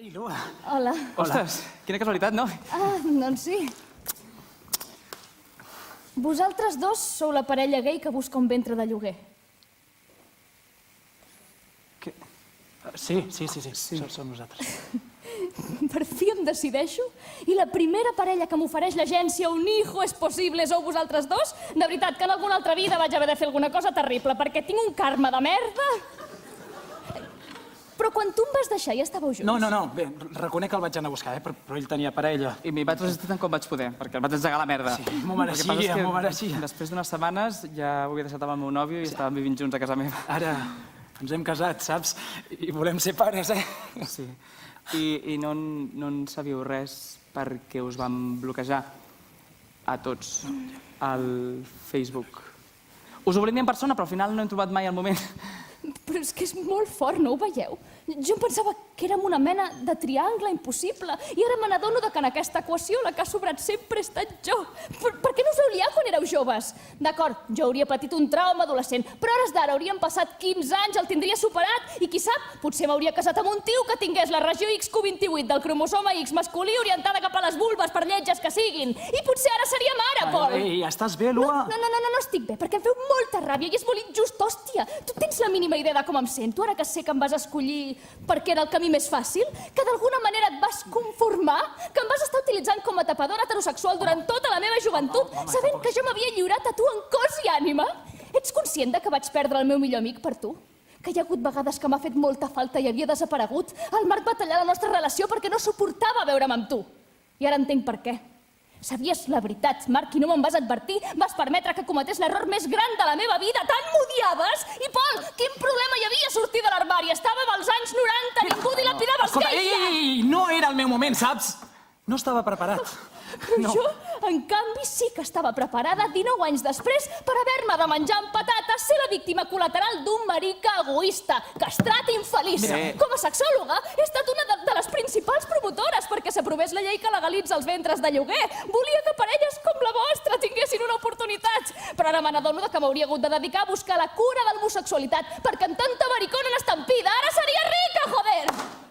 Ei, Lua. Hola. Ostres, quina casualitat, no? Doncs sí. Vosaltres dos sou la parella gay que busca un ventre de lloguer. Sí, som nosaltres. Per fi em decideixo i la primera parella que m'ofereix l'agència Un hijo es posible sou vosaltres dos? De veritat que en alguna altra vida vaig haver de fer alguna cosa terrible perquè tinc un karma de merda. Però quan tu em vas deixar ja estàveu junts. No, bé, reconec que el vaig anar a buscar, però ell tenia parella. I m'hi vaig resistir tant com vaig poder, perquè el vaig engegar a la merda. Sí, m'ho mereixia. Després d'unes setmanes ja ho havia deixat amb el meu nòvio i estàvem vivint junts a casa meva. Ara ens hem casat, saps? I volem ser pares, Sí. I no en sabíeu res perquè us vam bloquejar a tots al Facebook. Us ho volíem dir en persona, però al final no hem trobat mai el moment. Però és que és molt fort, no ho veieu? Jo em pensava que érem una mena de triangle impossible i ara me n'adono que en aquesta equació la que ha sobrat sempre he estat jo. Per què no us heu liat quan éreu joves? D'acord, jo hauria patit un trauma adolescent, però a hores d'ara haurien passat 15 anys, el tindria superat i qui sap, potser m'hauria casat amb un tio que tingués la regió XQ28 del cromosoma X masculí orientada cap a les vulves per lletges que siguin. I potser ara seria mare, Pol. Ei, estàs bé, Lua? No estic bé, perquè em feu molta ràbia i és molt injust, hòstia. Tu tens la mínima idea de com em sento, ara que sé que em vas escollir perquè era el camí més fàcil? Que d'alguna manera et vas conformar? Que em vas estar utilitzant com a tapadora heterosexual durant tota la meva joventut, sabent que jo m'havia lliurat a tu en cos i ànima? Ets conscient de que vaig perdre el meu millor amic per tu? Que hi ha hagut vegades que m'ha fet molta falta i havia desaparegut? El Marc va tallar la nostra relació perquè no suportava veure'm amb tu. I ara entenc per què. Sabies la veritat, Marc, i no me'n vas advertir? Vas permetre que cometés l'error més gran de la meva vida? Tant m'odiaves? I, Pol, quin problema hi havia a sortir de l'armari? Estàvem als anys 90, ningú dilapidava els Escolta, gais! ei, no era el meu moment, saps? No estava preparat. Però jo, en canvi, sí que estava preparada 19 anys després per haver-me de menjar amb patates, ser la víctima col·lateral d'un marica egoista, castrat i infeliç. Com a sexòloga, he estat una de les principals promotores perquè s'aprovés la llei que legalitza els ventres de lloguer. Volia que parelles com la vostra tinguessin una oportunitat. Però ara me n'adono que m'hauria hagut de dedicar a buscar la cura de l'homosexualitat, perquè amb tanta maricona en estampida ara seria rica, joder!